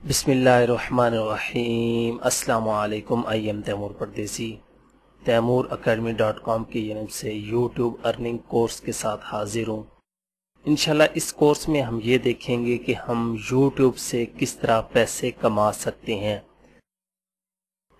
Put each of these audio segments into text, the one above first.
بسم اللہ الرحمن الرحیم۔ السلام علیکم۔ I am Timur Pardesi Timur اکیڈمی.com کی جانب سے یوٹیوب ارننگ کورس کے ساتھ حاضر ہوں۔ انشاءاللہ اس کورس میں ہم یہ دیکھیں گے کہ ہم یوٹیوب سے کس طرح پیسے کما سکتے ہیں۔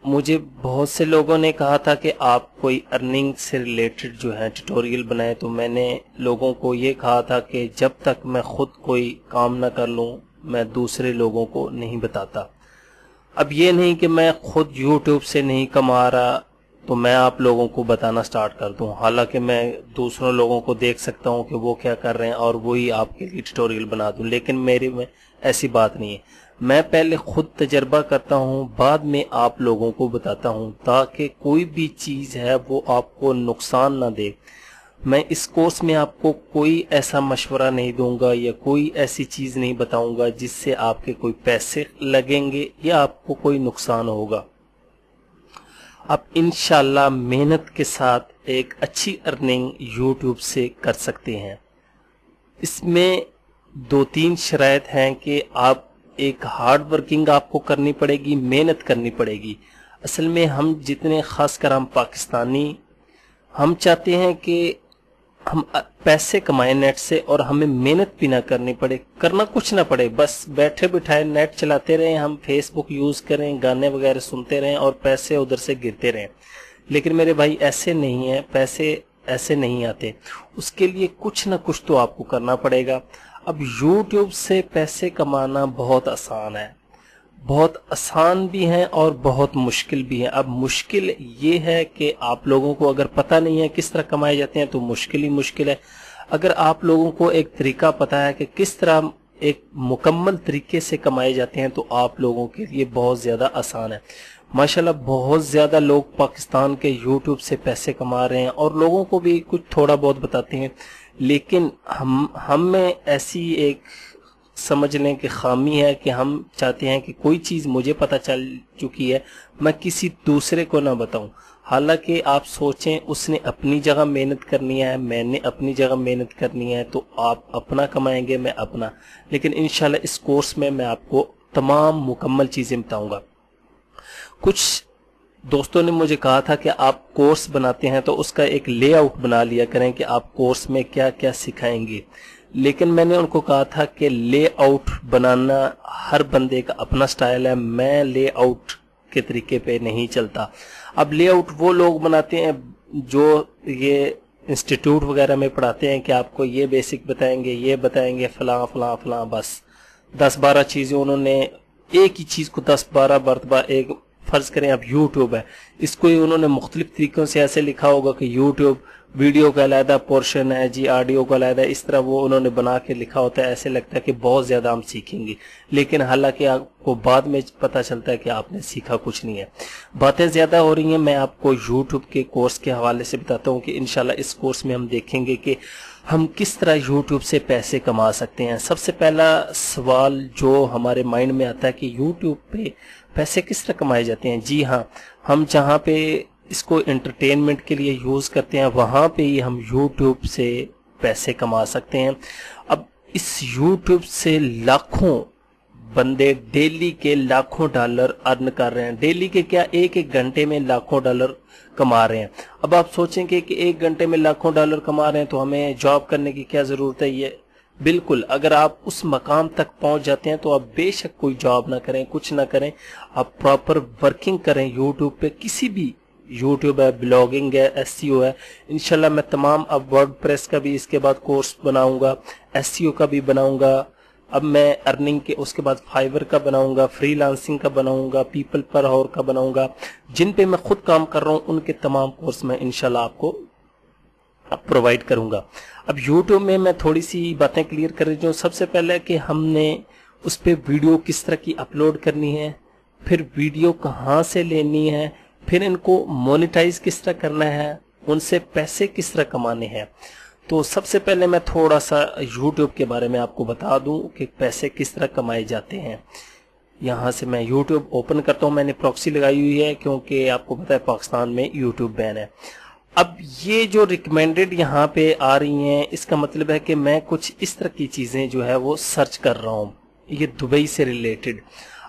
مجھے بہت سے لوگوں نے کہا تھا کہ آپ کوئی ارننگ سے ریلیٹڈ جو ہے ٹیوٹوریل بنائیں، تو میں نے لوگوں کو یہ کہا تھا کہ جب تک میں خود کوئی کام نہ کر لوں میں دوسرے لوگوں کو نہیں بتاتا۔ اب یہ نہیں کہ میں خود یوٹیوب سے نہیں کما رہا تو میں آپ لوگوں کو بتانا سٹارٹ کر دوں، حالانکہ میں دوسروں لوگوں کو دیکھ سکتا ہوں کہ وہ کیا کر رہے ہیں اور وہی آپ کے لیے ٹیوٹوریل بنا دوں، لیکن میرے میں ایسی بات نہیں ہے۔ میں پہلے خود تجربہ کرتا ہوں، بعد میں آپ لوگوں کو بتاتا ہوں، تاکہ کوئی بھی چیز ہے وہ آپ کو نقصان نہ دے۔ میں اس کورس میں آپ کو کوئی ایسا مشورہ نہیں دوں گا یا کوئی ایسی چیز نہیں بتاؤں گا جس سے آپ کے کوئی پیسے لگیں گے یا آپ کو کوئی نقصان ہوگا۔ آپ انشاءاللہ محنت کے ساتھ ایک اچھی ارننگ یوٹیوب سے کر سکتے ہیں۔ اس میں 2-3 شرائط ہیں کہ آپ ایک ہارڈ ورکنگ آپ کو کرنی پڑے گی، محنت کرنی پڑے گی۔ اصل میں ہم جتنے، خاص کر ہم پاکستانی، ہم چاہتے ہیں کہ ہم پیسے کمائیں نیٹ سے اور ہمیں محنت بھی نہ کرنی پڑے، کرنا کچھ نہ پڑے، بس بیٹھے بٹھائے نیٹ چلاتے رہیں، ہم فیس بک یوز کریں، گانے وغیرہ سنتے رہیں اور پیسے ادھر سے گرتے رہیں۔ لیکن میرے بھائی ایسے نہیں ہیں، پیسے ایسے نہیں آتے، اس کے لیے کچھ نہ کچھ تو آپ کو کرنا پڑے گا۔ اب یوٹیوب سے پیسے کمانا بہت آسان ہے، بہت آسان بھی ہیں اور بہت مشکل بھی ہیں۔ اب مشکل یہ ہے کہ آپ لوگوں کو اگر پتہ نہیں ہے کس طرح کمائے جاتے ہیں تو مشکل ہی مشکل ہے۔ اگر آپ لوگوں کو ایک طریقہ پتہ ہے کہ کس طرح ایک مکمل طریقے سے کمائے جاتے ہیں تو آپ لوگوں کے لیے بہت زیادہ آسان ہے۔ ماشاءاللہ بہت زیادہ لوگ پاکستان کے یوٹیوب سے پیسے کما رہے ہیں اور لوگوں کو بھی کچھ تھوڑا بہت بتاتے ہیں، لیکن ہم میں ایسی ایک سمجھ لیں کہ خامی ہے کہ ہم چاہتے ہیں کہ کوئی چیز مجھے پتہ چل چکی ہے میں کسی دوسرے کو نہ بتاؤں۔ حالانکہ آپ سوچیں، اس نے اپنی جگہ محنت کرنی ہے، میں نے اپنی جگہ محنت کرنی ہے، تو آپ اپنا کمائیں گے، میں اپنا۔ لیکن انشاءاللہ اس کورس میں آپ کو تمام مکمل چیزیں بتاؤں گا۔ کچھ دوستوں نے مجھے کہا تھا کہ آپ کورس بناتے ہیں تو اس کا ایک لے آؤٹ بنا لیا کریں کہ آپ کورس میں کیا کیا سکھائیں گے، لیکن میں نے ان کو کہا تھا کہ لے آؤٹ بنانا ہر بندے کا اپنا سٹائل ہے، میں لے آؤٹ کے طریقے پہ نہیں چلتا۔ اب لے آؤٹ وہ لوگ بناتے ہیں جو یہ انسٹیٹیوٹ وغیرہ میں پڑھاتے ہیں کہ آپ کو یہ بیسک بتائیں گے، یہ بتائیں گے، فلاں فلاں فلاں، بس 10-12 چیزیں انہوں نے ایک ہی چیز کو 10-12 مرتبہ، ایک فرض کریں اب یوٹیوب ہے، اس کو ہی انہوں نے مختلف طریقوں سے ایسے لکھا ہوگا کہ یوٹیوب ویڈیو کا علیحدہ پورشن ہے جی، آڈیو کا علیحدہ، اس طرح وہ انہوں نے بنا کے لکھا ہوتا ہے، ایسے لگتا ہے کہ بہت زیادہ ہم سیکھیں گے، لیکن حالانکہ آپ کو بعد میں پتہ چلتا ہے کہ آپ نے سیکھا کچھ نہیں ہے، باتیں زیادہ ہو رہی ہیں۔ میں آپ کو یوٹیوب کے کورس کے حوالے سے بتاتا ہوں کہ انشاءاللہ اس کورس میں ہم دیکھیں گے کہ ہم کس طرح یوٹیوب سے پیسے کما سکتے ہیں۔ سب سے پہلا سوال جو ہمارے مائنڈ میں آتا ہے کہ یوٹیوب پہ پیسے کس طرح کمائے جاتے ہیں؟ جی ہاں، ہم جہاں پہ اس کو انٹرٹینمنٹ کے لیے یوز کرتے ہیں وہاں پہ ہی ہم یوٹیوب سے پیسے کما سکتے ہیں۔ اب اس یوٹیوب سے لاکھوں بندے ڈیلی کے لاکھوں ڈالر ارن کر رہے ہیں، ڈیلی کے کیا، ایک گھنٹے میں لاکھوں ڈالر کما رہے ہیں۔ اب آپ سوچیں کہ ایک گھنٹے میں لاکھوں ڈالر کما رہے ہیں تو ہمیں جاب کرنے کی کیا ضرورت ہے؟ یہ بالکل، اگر آپ اس مقام تک پہنچ جاتے ہیں تو آپ بے شک کوئی جاب نہ کریں، کچھ نہ کریں، آپ پراپر ورکنگ کریں یوٹیوب پہ، کسی بھی، یوٹیوب ہے، بلاگنگ ہے، SEO ہے۔ انشاءاللہ میں تمام اب ورڈ پریس کا بھی اس کے بعد کورس بناؤں گا، SEO کا بھی بناؤں گا، اب میں ارننگ کے اس کے بعد فائور کا بناؤں گا، فری لانسنگ کا بناؤں گا، پیپل پر آور کا بناؤں گا، جن پہ میں خود کام کر رہا ہوں ان کے تمام کورس میں انشاءاللہ آپ کو پرووائڈ کروں گا۔ اب یوٹیوب میں تھوڑی سی باتیں کلیئر کر رہی ہوں۔ سب سے پہلے کہ ہم نے اس پہ ویڈیو کس طرح کی اپلوڈ کرنی ہے، پھر ویڈیو کہاں سے لینی ہے، پھر ان کو مونیٹائز کس طرح کرنا ہے، ان سے پیسے کس طرح کمانے ہیں۔ تو سب سے پہلے میں تھوڑا سا یوٹیوب کے بارے میں آپ کو بتا دوں کہ پیسے کس طرح کمائے جاتے ہیں۔ یہاں سے میں یوٹیوب اوپن کرتا ہوں، میں نے پراکسی لگائی ہوئی ہے کیونکہ آپ کو پتہ ہے پاکستان میں یوٹیوب بین ہے۔ اب یہ جو ریکمینڈڈ یہاں پہ آ رہی ہیں، اس کا مطلب ہے کہ میں کچھ اس طرح کی چیزیں جو ہے وہ سرچ کر رہا ہوں، یہ دبئی سے ریلیٹڈ۔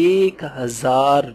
1000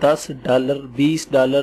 $10, $20,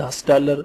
$10,